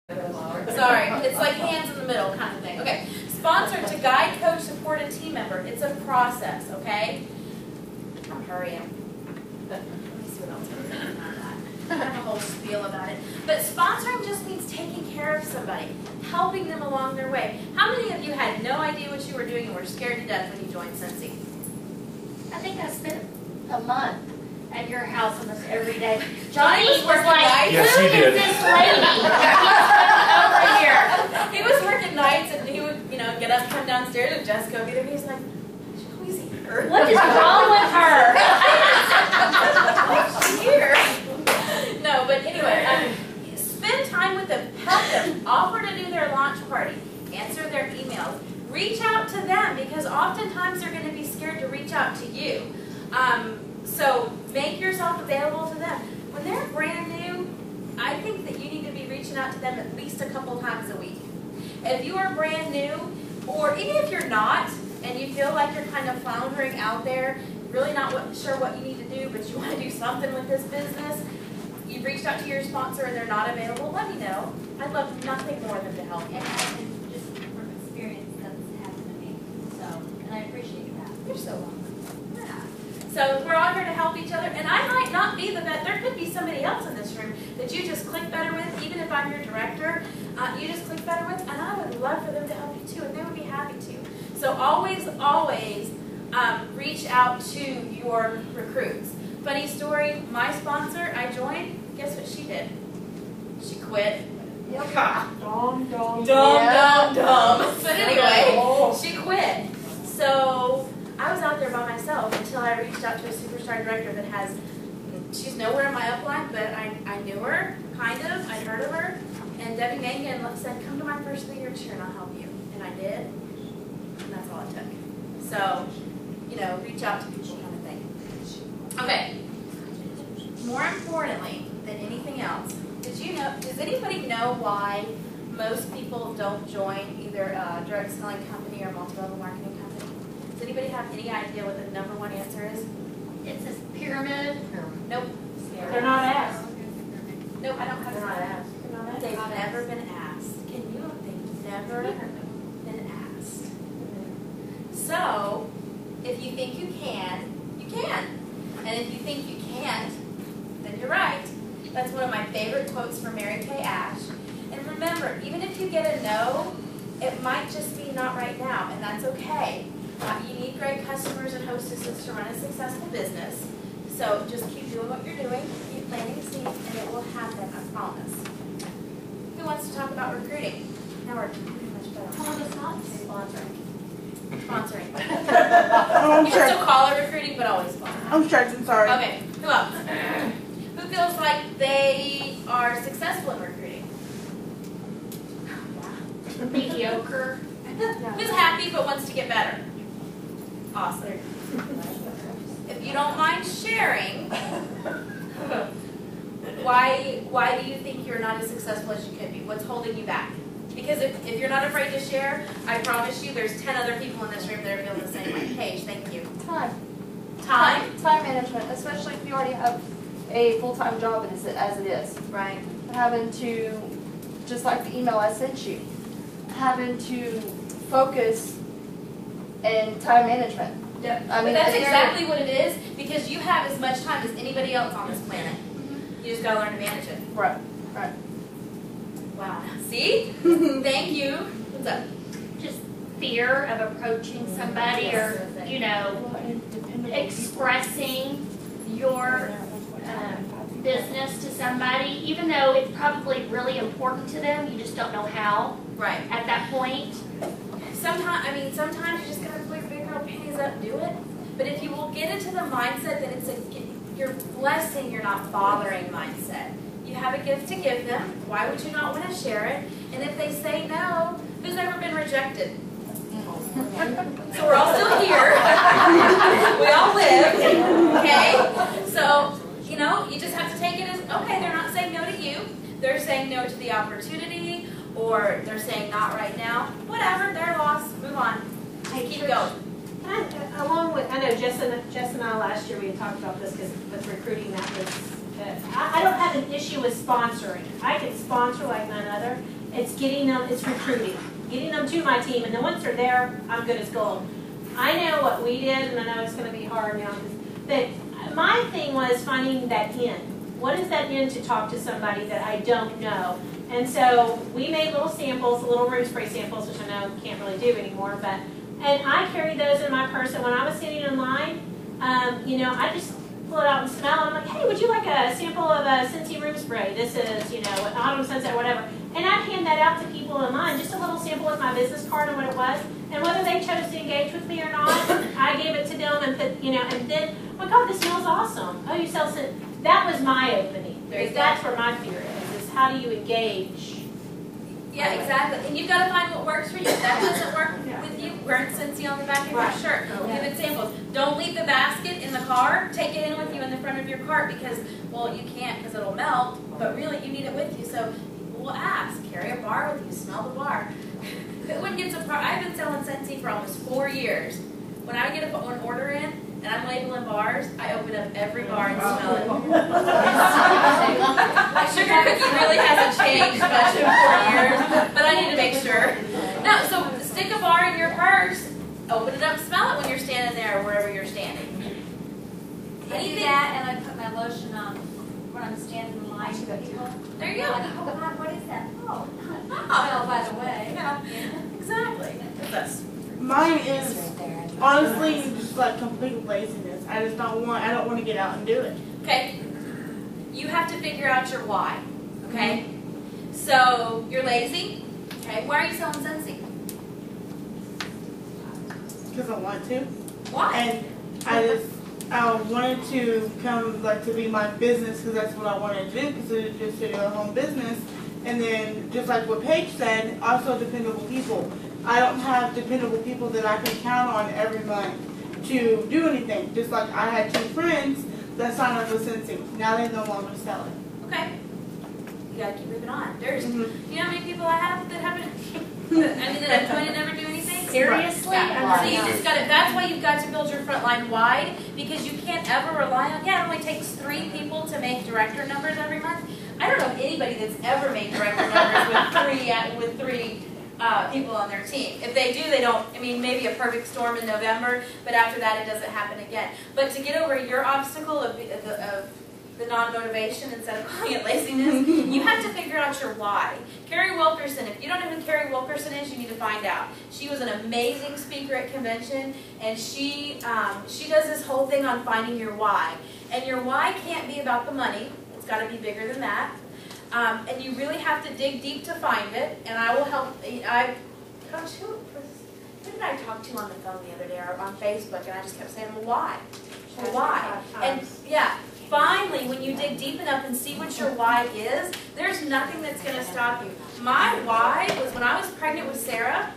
Sorry, it's like hands in the middle kind of thing. Okay, sponsor to guide, coach, support a team member. It's a process, okay? I'm hurrying. Let me see what else I'm saying about that. I have a whole spiel about it. But sponsoring just means taking care of somebody, helping them along their way. How many of you had no idea what you were doing and were scared to death when you joined Cincy? I think I spent a month at your house almost every day. Johnny was like, yes, who he is did. this lady? Over here. He was working nights and he would, get up, come downstairs, and Jessica would be there. He's like, she's always here. What is wrong with her? She's here. No, but anyway, spend time with them, help them, offer to do their launch party, answer their emails, reach out to them because oftentimes they're going to be scared to reach out to you. So make yourself available to them. When they're brand new, I think that you need to be reaching out to them at least a couple times a week. If you are brand new, or even if you're not, and you feel like you're kind of floundering out there, really not sure what you need to do, but you want to do something with this business, you've reached out to your sponsor and they're not available, let me know. I'd love nothing more than to help you. And just from experience, that's happened to me. So, and I appreciate that. You're so welcome. Yeah. So we're all here to help each other, and I might not be the best. There could be somebody else in this room that you just click better with, even if I'm your director, you just click better with, and I would love for them to help you too, and they would be happy to. So always, always reach out to your recruits. Funny story, my sponsor, I joined, guess what she did? She quit. Dumb. But anyway, she quit. So I was out there by myself until I reached out to a superstar director that she's nowhere in my upline, but I knew her, kind of, I'd heard of her, and Debbie Mangan said, come to my first leadership and I'll help you. And I did, and that's all it took. So, reach out to people kind of thing. Okay, more importantly than anything else, does anybody know why most people don't join either a direct selling company or multi-level marketing company? Does anybody have any idea what the number one answer is? It's this pyramid. Nope. They're not asked. Nope, I don't have They're not asked. They've never been asked. They've never been asked. So, if you think you can, you can. And if you think you can't, then you're right. That's one of my favorite quotes from Mary Kay Ash. And remember, even if you get a no, it might just be not right now, and that's okay. You need great customers and hostesses to run a successful business. So just keep doing what you're doing, keep planting seeds, and it will happen, I promise. Who wants to talk about recruiting? Now we're pretty much better. Call us not sponsoring. Sponsoring. I'm You can still call it recruiting, but always sponsoring. I'm stretching, sorry. Okay, who else? Who feels like they are successful in recruiting? Mediocre. Who's happy but wants to get better? Awesome. If you don't mind sharing, why do you think you're not as successful as you could be? What's holding you back? Because if you're not afraid to share, I promise you there's 10 other people in this room that are feeling the same way. Paige, thank you. Time management, especially if you already have a full-time job as it is. Right. Having to, just like the email I sent you, having to focus in time management. Yep. I mean, but that's exactly what it is, because you have as much time as anybody else on this planet. You just gotta learn to manage it. Right. Wow. See? Thank you. What's up? Just fear of approaching somebody or, expressing your business to somebody, even though it's probably really important to them, you just don't know how. Right. At that point. Sometimes you just gotta put your big girl panties up and do it. But if you will get into the mindset that it's you're blessing, you're not bothering mindset. You have a gift to give them. Why would you not want to share it? And if they say no, who's ever been rejected? So we're all still here. We all live. Okay? So, you just have to take it as, okay, they're not saying no to you. They're saying no to the opportunity, or they're saying not right now. Whatever, they're lost. Move on. Keep going. Along with, I know Jess and I last year we had talked about this because with recruiting that was I don't have an issue with sponsoring. I can sponsor like none other. It's getting them, it's recruiting, getting them to my team, and then once they're there, I'm good as gold. I know what we did, and I know it's going to be hard now, but my thing was finding that in. What is that in to talk to somebody that I don't know? And so we made little samples, little room spray samples, which I know can't really do anymore, but, and I carried those in my purse, and when I was sitting in line, you know, I just pull it out and smell, and I'm like, hey, would you like a sample of a Scentsy room spray? This is, you know, autumn sunset, whatever. And I'd hand that out to people in line, just a little sample with my business card and what it was. And whether they chose to engage with me or not, I gave it to them and put, you know, and then, oh my God, this smells awesome. Oh, you sell scent. That was my opening. That's where my fear is how do you engage? Yeah, exactly. And you've got to find what works for you. If that doesn't work with you, burn Scentsy on the back of your shirt. Give it samples. Don't leave the basket in the car. Take it in with you in the front of your cart because, well, you can't because it'll melt, but really you need it with you. So we'll ask. Carry a bar with you. Smell the bar. Who gets a bar? I've been selling Scentsy for almost 4 years. When I get an order in, and I'm labeling bars, I open up every bar and smell it. My sugar cookie really hasn't changed much in 4 years, but I need to make sure. No, so stick a bar in your purse, open it up, smell it when you're standing there or wherever you're standing. I do that, and I put my lotion on when I'm standing in line to go people. There you go. Like, oh God, what is that? Oh, well, by the way. Yeah, exactly. That's Mine is honestly just like complete laziness. I just don't want to get out and do it. okay. You have to figure out your why. Okay. So you're lazy. Okay. Why are you selling Scentsy? Because I want to. Why? And I wanted to come like to be my business because that's what I wanted to do because it was just a home business. And then just like what Paige said, also dependable people. I don't have dependable people that I can count on every month to do anything. Just like I had 2 friends that signed up with Scentsy. Now they no longer sell it. Okay. You gotta keep moving on. There's, you know how many people I have that haven't, that have joined and never do anything? Seriously? Yeah. So you just gotta, that's why you've got to build your front line wide because you can't ever rely on, yeah, it only takes 3 people to make director numbers every month. I don't know anybody that's ever made director numbers with three people on their team. If they do, they don't, I mean, maybe a perfect storm in November, but after that it doesn't happen again. But to get over your obstacle of the non-motivation instead of calling it laziness, you have to figure out your why. Carrie Wilkerson, if you don't know who Carrie Wilkerson is, you need to find out. She was an amazing speaker at convention, and she does this whole thing on finding your why. And your why can't be about the money. It's got to be bigger than that. And you really have to dig deep to find it, and I will help. Gosh, who did I talk to on the phone the other day or on Facebook, and I just kept saying, well, why? Well, why? And yeah, finally, when you dig deep enough and see what your why is, there's nothing that's going to stop you. My why was when I was pregnant with Sarah,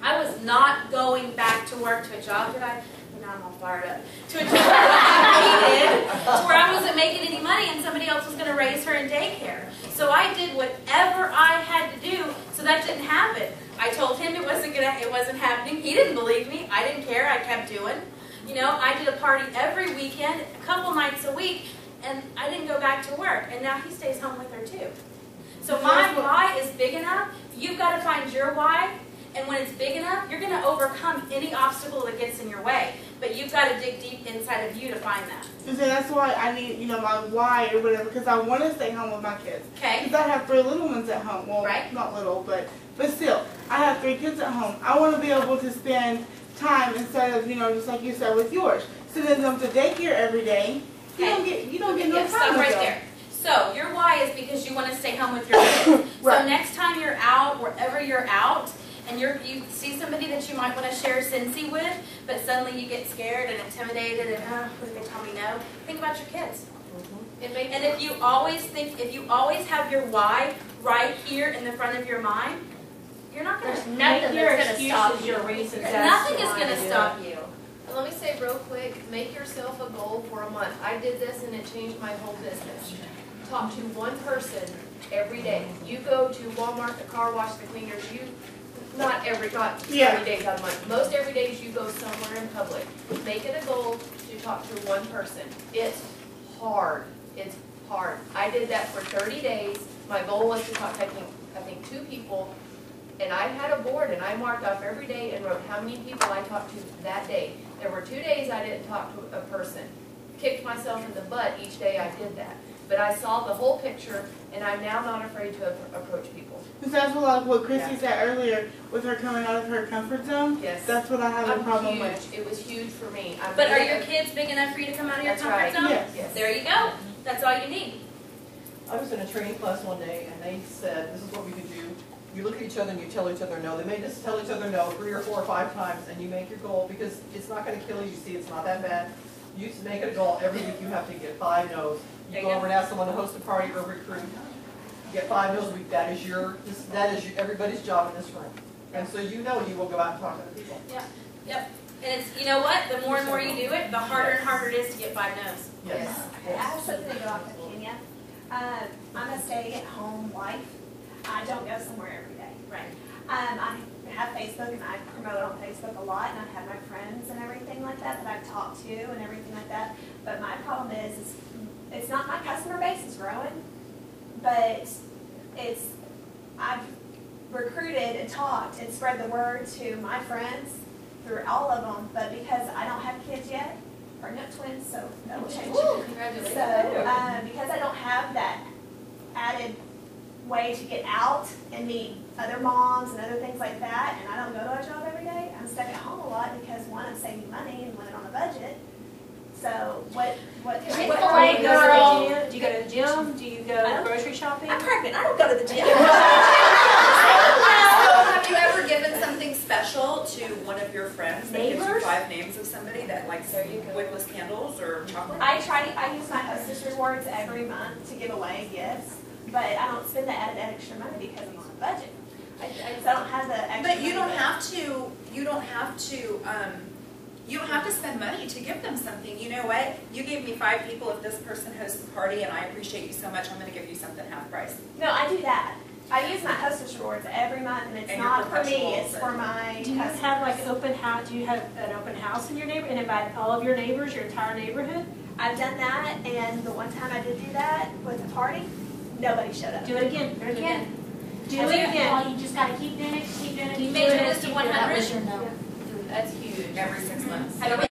I was not going back to work to a job that I, now I'm all fired up, to a job that I hated, to where I wasn't making any money and somebody else was going to raise her in daycare. So I did whatever I had to do so that didn't happen. I told him it wasn't happening. He didn't believe me. I didn't care. I kept doing. You know, I did a party every weekend, a couple nights a week, and I didn't go back to work. And now he stays home with her too. So my why is big enough. You've got to find your why. And when it's big enough, you're going to overcome any obstacle that gets in your way. But you've got to dig deep inside of you to find that. And so that's why I need, you know, my why or whatever, because I want to stay home with my kids. Okay. Because I have 3 little ones at home. Well, right. Not little, but still, I have 3 kids at home. I want to be able to spend time instead of, you know, just like you said with yours, sending them to daycare every day. Okay. You don't get no time. Stop right there. So your why is because you want to stay home with your kids. Right. So next time you're out, wherever you're out, and you see somebody that you might want to share Scentsy with, but suddenly you get scared and intimidated and, what if they tell me no? Think about your kids. And if you always have your why right here in the front of your mind, you're not going to, Nothing that's going to stop you. nothing is going to stop you. And let me say real quick, make yourself a goal for a month. I did this and it changed my whole business. Talk to one person every day. You go to Walmart, the car wash, the cleaners, not every days out of the month. Most every days you go somewhere in public. Make it a goal to talk to one person. It's hard. It's hard. I did that for 30 days. My goal was to talk, I think 2 people. And I had a board and I marked off every day and wrote how many people I talked to that day. There were 2 days I didn't talk to a person. Kicked myself in the butt each day I did that. But I saw the whole picture and I'm now not afraid to approach people. Because that's a lot of what Chrissy said earlier with her coming out of her comfort zone. Yes. That's what I have a problem huge. with. It was huge for me. But are your kids big enough for you to come out of your That's comfort right. zone? Yes. Yes. There you go. That's all you need. I was in a training class one day and they said, this is what we could do. You look at each other and you tell each other no. They may just tell each other no 3 or 4 or 5 times and you make your goal because it's not going to kill you. You see, it's not that bad. You just make it a goal. Every week you have to get 5 no's. You go over and ask someone to host a party or recruit. Get 5 no's a week. That is everybody's job in this room. And so you know you will go out and talk to other people. Yep. And it's, you know what? The more and more you do it, the harder and harder it is to get 5 no's. Yes. I have something to go off of Kenya. I'm a stay-at-home wife. I don't go somewhere every day. Right. I have Facebook and I promote on Facebook a lot and I have my friends and everything like that I've talked to and everything like that. But my problem is it's not my customer base is growing, but I've recruited and talked and spread the word to my friends through all of them, but because I don't have kids yet, or no twins, so that will change. Congratulations. So, because I don't have that added way to get out and meet other moms and other things like that, and I don't go to a job every day, I'm stuck at home a lot because one, I'm saving money and living on a budget. So what Chick-fil-A Do you go girl. to the gym? Do you go to the gym? Do you go grocery shopping? I'm pregnant. I don't go to the gym. So have you ever given something special to one of your friends that gives you Neighbors? 5 names of somebody that likes There you go. wickless candles or chocolate? I use my hostess rewards every month to give away gifts, but I don't spend that extra money because I'm on a budget. So I don't have the extra But you money don't have to. You don't have to spend money to give them something. You know what? You gave me 5 people. If this person hosts a party and I appreciate you so much, I'm going to give you something half price. No, I do that. I use my hostess rewards every month, and it's And not your for me, professional, it's but- for my Do you customers. have like open house? Do you have an open house in your neighborhood and invite all of your neighbors, your entire neighborhood? I've done that, and the one time I did do that with a party, nobody showed up. Do it again. There's Again. Do it again. Well, you just gotta keep doing it, keep doing it. You keep made doing your it, list of keep doing it. 100? That was your no. That's huge. Every 6 months. Have you